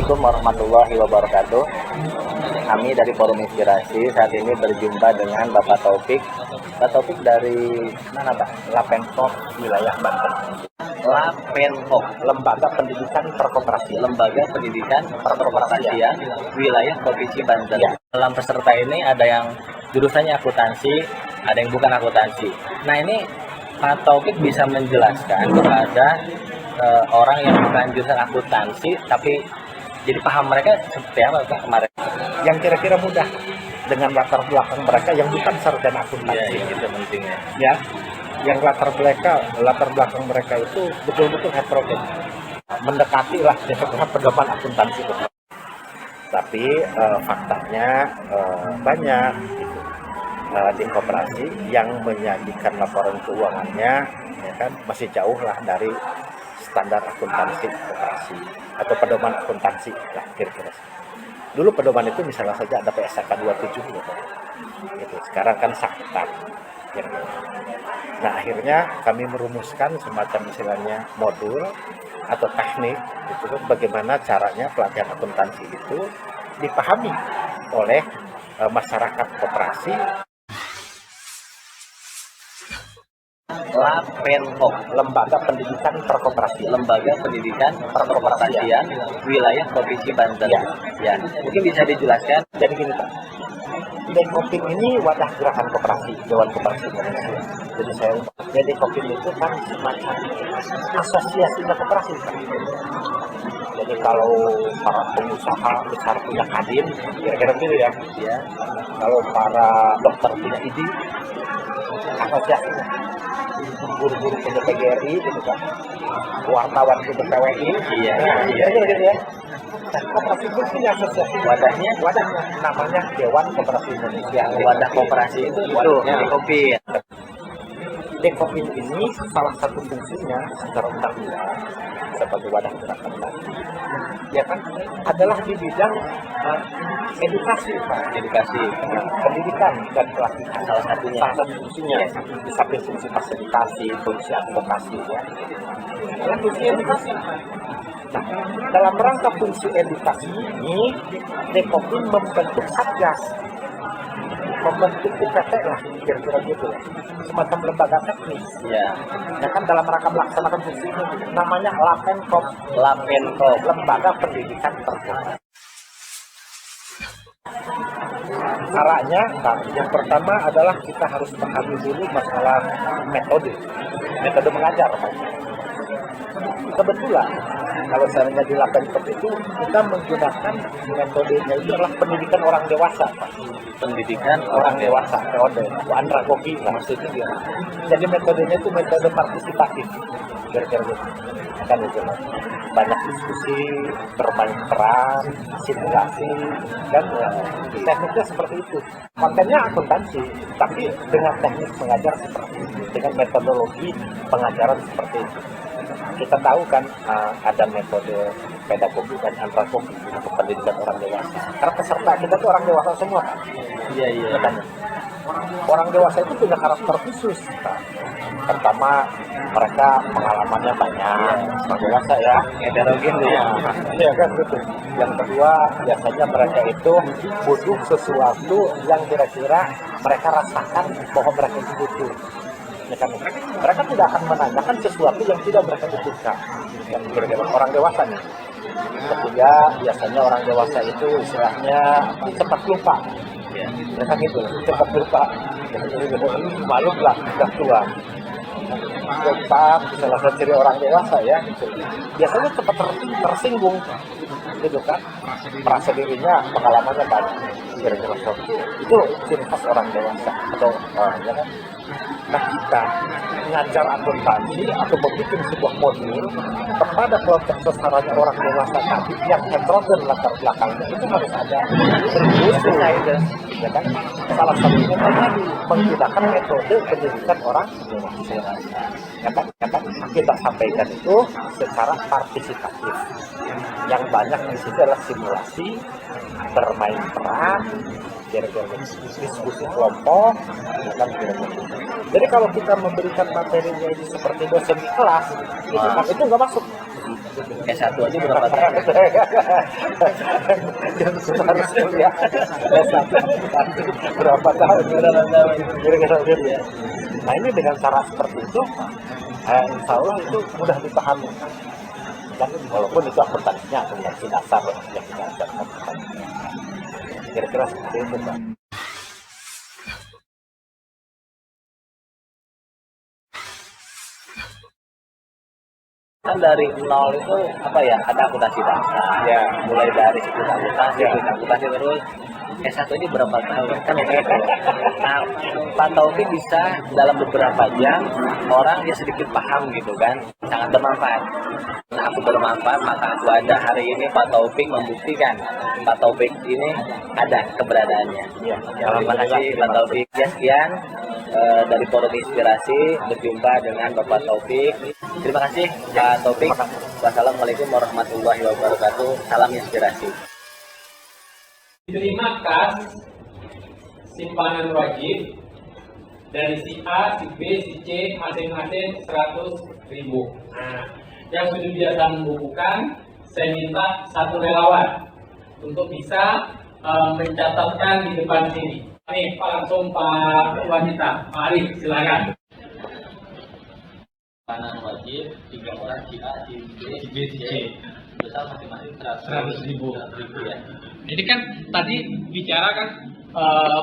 Assalamualaikum warahmatullahi wabarakatuh. Kami dari Forum Inspirasi saat ini berjumpa dengan Bapak Taufik. Bapak Taufik dari mana, Pak? Lapenpok wilayah Banten. Lapenpok, Lembaga Pendidikan Perkoperasian. Lembaga Pendidikan Perkoperasian wilayah Provinsi Banten. Ya. Dalam peserta ini ada yang jurusannya akuntansi, ada yang bukan akuntansi. Nah, ini Pak Taufik bisa menjelaskan kepada orang yang bukan jurusan akuntansi tapi jadi paham mereka seperti apa Pak kemarin? Yang kira-kira mudah dengan latar belakang mereka yang bukan sarjana akuntansi. Iya, itu pentingnya. Ya, yang latar belakang mereka itu betul-betul heterogen. Mendekati lah kira-kira pedoman akuntansi. Tapi faktanya banyak gitu. Di koperasi yang menyajikan laporan keuangannya ya kan masih jauh lah dari standar akuntansi koperasi atau pedoman akuntansi lah kira-kira. Dulu pedoman itu misalnya saja ada PSAK 27 gitu. Sekarang kan saktat gitu. Nah, akhirnya kami merumuskan semacam istilahnya modul atau teknik gitu, bagaimana caranya pelatihan akuntansi itu dipahami oleh masyarakat koperasi. Lapenpok, Lembaga Pendidikan Perkoperasian. Lembaga Pendidikan Perkoperasian wilayah Provinsi Banten. Ya. Ya. Mungkin bisa dijelaskan. Jadi gini Pak, Dekopim ini wadah gerakan koperasi, Dewan Koperasi Indonesia. Jadi Dekopim itu kan semacam asosiasinya koperasi Pak. Jadi kalau para pengusaha besar punya kadin, kira-kira gitu ya. Ya. Kalau para dokter punya ID, asosiasinya. Guru-guru punya PGRI gitu kan, wartawan punya PWI, Iya. gitu ya. Nah, koperasi itu punya asosiasi wadahnya namanya Dewan Koperasi Indonesia. Wadah koperasi itu Dekopim. Dekopim ini salah satu fungsinya secara undang-undang sebagai wadah gerakan tadi, ya kan, adalah di bidang edukasi, Pak. Edukasi, Pendidikan dan pelatihan salah satunya. salah satu fungsinya. Di samping fungsi fasilitasi, fungsi advokasi, ya. Adalah fungsi edukasi. Nah, dalam rangka fungsi edukasi ini, Dekopim membentuk satgas, membentuk UPT lah, kira-kira gitu lah, semacam lembaga teknis. Ya. Ya kan, dalam rangka melaksanakan fungsi ini, namanya Lapenpok, Lembaga Pendidikan Perkoperasian. Caranya, nah, yang pertama adalah kita harus pahami dulu masalah metode mengajar. Kebetulan kalau seandainya di Lapenpok itu kita menggunakan metodenya itu adalah pendidikan orang dewasa, Pak. Pendidikan Orang dewasa, POD, andragogi maksudnya dia. Jadi metodenya itu metode partisipatif, kira-kira gitu. Kan itu banyak diskusi, bermain peran, simulasi, dan tekniknya seperti itu. Kontennya akuntansi, tapi dengan teknik mengajar seperti itu, dengan metodologi pengajaran seperti itu. Kita tahu kan ada metode pedagogi dan andragogi untuk pendidikan orang dewasa. Karena peserta kita tuh orang dewasa semua, Pak. Iya. Kan? Orang dewasa itu punya karakter khusus, Pak. Pertama, mereka pengalamannya banyak, orang dewasa ya, Heterogen ya. Iya kan gitu. Yang kedua, biasanya mereka itu butuh sesuatu yang kira-kira mereka rasakan bahwa mereka itu butuh. Ya kan? Mereka tidak akan menanyakan sesuatu yang tidak mereka butuhkan. Yang kira-kira orang dewasa nih. Ketiga, biasanya orang dewasa itu istilahnya cepat lupa. Ya. Mereka gitu, cepat lupa. Malu lah, sudah tua. Cepat, salah satu ciri orang dewasa ya. Biasanya cepat tersinggung, gitu kan? Merasa dirinya pengalamannya banyak. Kira-kira itu ciri khas orang dewasa atau ya kan? Nah, kita mengajar akuntansi atau membuat sebuah modul kepada kelompok sasarannya orang dewasa tadi yang heterogen latar belakangnya itu harus ada berfungsinya itu, ya kan? Salah satunya tadi menggunakan metode pendidikan orang dewasa. Ya kan? Kita sampaikan itu secara partisipatif. Yang banyak di situ adalah simulasi, bermain peran, diskusi kelompok, ya kan? Jadi kalau kita memberikan materinya ini seperti dosen di kelas, itu nggak masuk. S1 aja berapa tahun? Yang harus kuliah S1 berapa tahun? Kira-kira gitu ya. Nah ini dengan cara seperti itu, insya Allah itu mudah dipahami. Dan walaupun itu akuntansinya akuntansi dasar yang tidak ada akuntansinya. Kira-kira seperti itu, Pak. Kan dari nol itu apa ya, ada akuntansi dasar ya, mulai dari akuntansi terus S1 ini berapa tahun kan gitu. Nah, Pak Taufik bisa dalam beberapa jam orang ya sedikit paham gitu kan, sangat bermanfaat. Nah, aku bermanfaat, maka aku ada hari ini. Pak Taufik membuktikan Pak Taufik ini ada keberadaannya. Ya, Terima kasih Pak Taufik. Ya, sekian dari Forum Inspirasi, berjumpa dengan Bapak Taufik. Terima kasih Pak Taufik. Wassalamualaikum warahmatullahi wabarakatuh. Salam inspirasi. Diterima kas simpanan wajib dari si A, si B, si C, masing-masing 100.000. Nah, yang sudah biasa membukukan, saya minta satu relawan untuk bisa mencatatkan di depan sini. Nih, Pak, langsung Pak Wanita, Pak Arif, silakan. Simpanan wajib 3 orang, si A, si B, si C. Besar masing-masing 100.000 ya. Jadi kan tadi bicara kan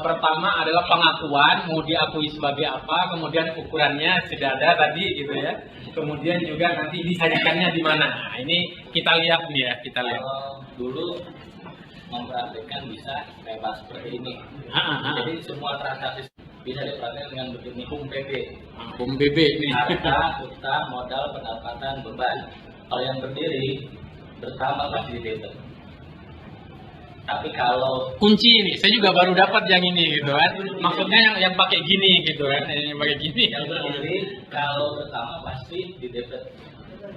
pertama adalah pengakuan, mau diakui sebagai apa, kemudian ukurannya sudah ada tadi gitu ya. Kemudian juga nanti disajikannya di mana. Nah, ini kita lihat nih ya, kita lihat. Kalau dulu memperhatikan bisa bebas seperti ini. Jadi semua transaksi bisa diperhatikan dengan begini, PUM-PB. PUM-PB nih. Harta, utang, modal, pendapatan, beban. Kalau yang berdiri bersama pasti di debit. Tapi kalau Kunci ini, saya juga baru dapat yang ini gitu kan. Maksudnya yang pakai gini gitu kan, yang pakai gini. yang berdiri kalau bersama pasti di debit.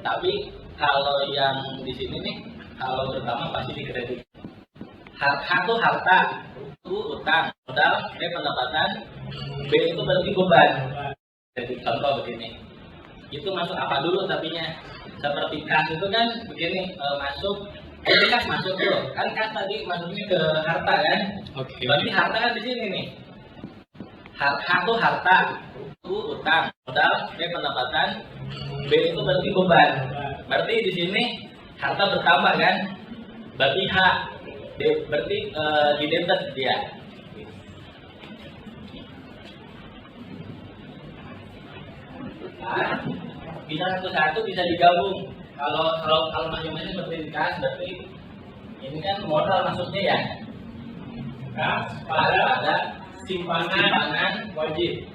Tapi kalau yang di sini nih, kalau bersama pasti di kredit. Harta itu harta, itu utang, modal, pendapatan, B itu berarti beban. Jadi contoh begini, itu masuk apa dulu tapinya? Seperti kas itu kan begini, masuk, ini kas masuk tuh, kan kas tadi masuknya ke harta kan? Oke. Berarti harta kan di sini nih. Harta itu harta, itu utang, modal, pendapatan, B itu berarti beban. Berarti di sini harta bertambah kan? Berarti H, berarti di debit dia. Nah, bisa satu-satu bisa digabung. Kalau masing-masing seperti kas, berarti ini kan modal masuknya ya. Kas pada simpanan wajib.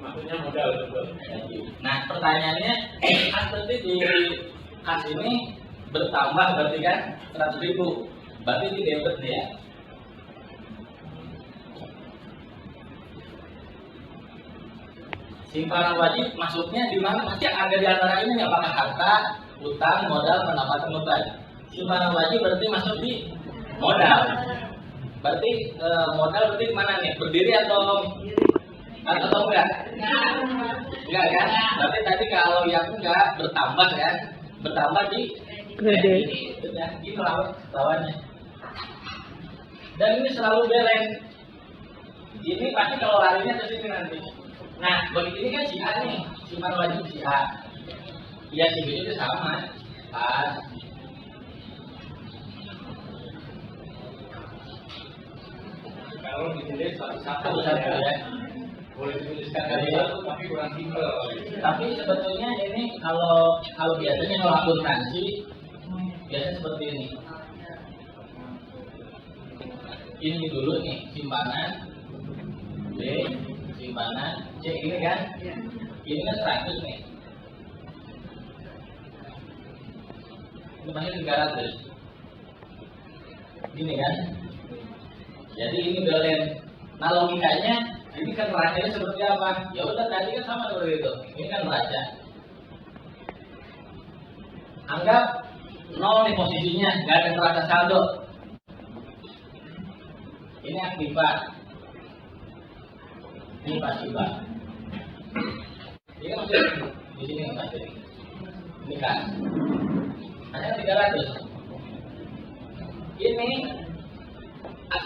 Maksudnya modal betul. Nah, pertanyaannya, kas berarti di kas ini bertambah berarti kan 100.000. Berarti di debit ya. Simpanan wajib masuknya di mana? Pasti ada di antara ini, apakah harta, utang, modal, pendapatan, beban. Simpanan wajib berarti masuk di modal. Berarti modal berarti mana nih? Berdiri atau enggak? Enggak kan? Berarti tadi kalau yang enggak bertambah kan? Bertambah di kredit. Ini lawannya. Dan ini selalu balance. Ini pasti kalau larinya ke sini nanti. Nah, bagi ini kan si A nih, simpanan wajib si A. Ya si B itu sama. Pas. Kalau ditulis satu-satu ya. boleh dituliskan dari satu tapi kurang simpel. Tapi sebetulnya ini kalau biasanya kalau akuntansi biasanya seperti ini. Ini dulu nih simpanan B, simpanan C ini kan? Ini kan 100 nih. Ini masih 300. Gini kan? Jadi ini balance. Nah logikanya ini kan neracanya seperti apa? Ya udah tadi kan sama seperti itu. Ini kan neraca. Anggap 0 nih posisinya, nggak ada neraca saldo. Ini aktifan. Ini pasifan. Ini kan masih di sini masih. Ini kan hanya 300. Ini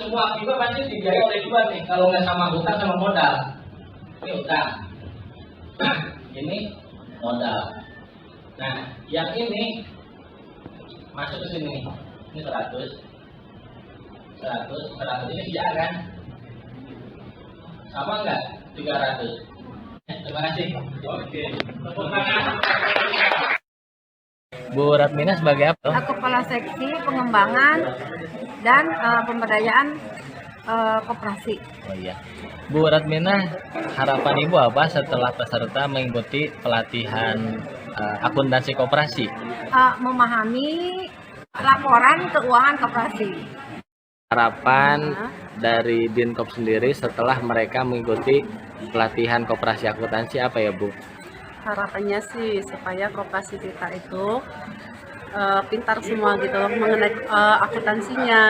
semua akibat pasti dibiayai oleh dua nih, kalau nggak sama hutang sama modal. Ini hutang, nah ini modal. Nah yang ini masuk ke sini, ini 100 ini tidak kan? Sama nggak? 300. Terima kasih. Oke. Tepuk tangan. Bu Ratmina sebagai apa? Aku kepala seksi pengembangan dan pemberdayaan koperasi. Oh iya. Bu Ratmina, harapan Ibu apa setelah peserta mengikuti pelatihan akuntansi koperasi? Memahami laporan keuangan koperasi. Harapan dari Dinkop sendiri setelah mereka mengikuti pelatihan koperasi akuntansi apa ya, Bu? Harapannya sih supaya koperasi kita itu pintar semua gitu loh mengenai akuntansinya.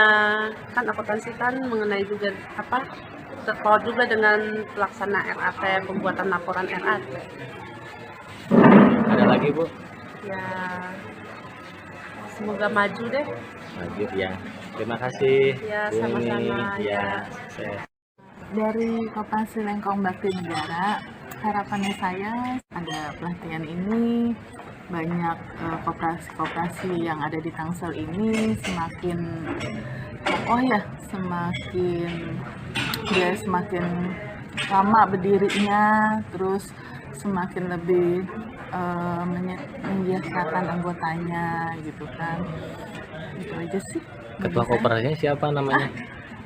Kan akuntansi kan mengenai juga apa terkait juga dengan pelaksana RAT, pembuatan laporan RAT. Ada lagi, Bu? Ya semoga maju deh. Maju ya. Terima kasih. Ya, Bu Nini. sama-sama, Ya, ya. sukses. Dari Koperasi Lengkong Bakti Negara, harapannya saya ada pelatihan ini, banyak koperasi-koperasi yang ada di Tangsel ini semakin kokoh ya, semakin lama berdirinya, terus semakin lebih menyejahterakan anggotanya gitu kan. Itu aja sih. Ketua koperasinya siapa namanya?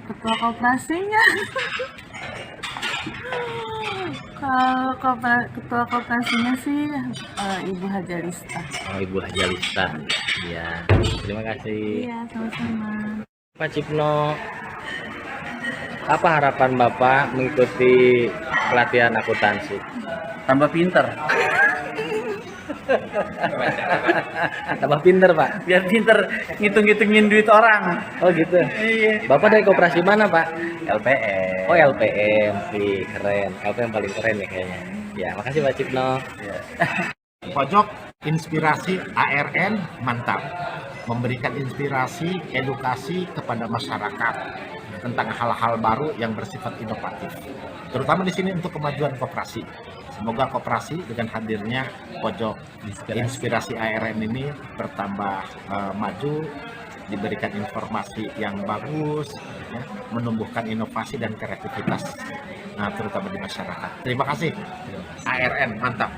Ketua koperasinya kalau ketua koperasinya sih Ibu Hajalista. Oh, Ibu Hajalista. Ya, terima kasih. Iya, sama-sama. Pak Cipno, apa harapan Bapak mengikuti pelatihan akuntansi? Tambah pinter, Tambah pinter, Pak. biar pinter ngitung-ngitungin duit orang. Oh gitu. Iya. Bapak dari koperasi mana, Pak? LPM. Oh, LPM. Wih, keren. LPM paling keren ya kayaknya. Ya, makasih Pak Cipno. Pojok inspirasi ARN mantap, memberikan inspirasi, edukasi kepada masyarakat tentang hal-hal baru yang bersifat inovatif, terutama di sini untuk kemajuan koperasi. Semoga koperasi dengan hadirnya pojok inspirasi ARN ini bertambah maju, diberikan informasi yang bagus, ya, menumbuhkan inovasi dan kreativitas, terutama di masyarakat. Terima kasih. ARN mantap.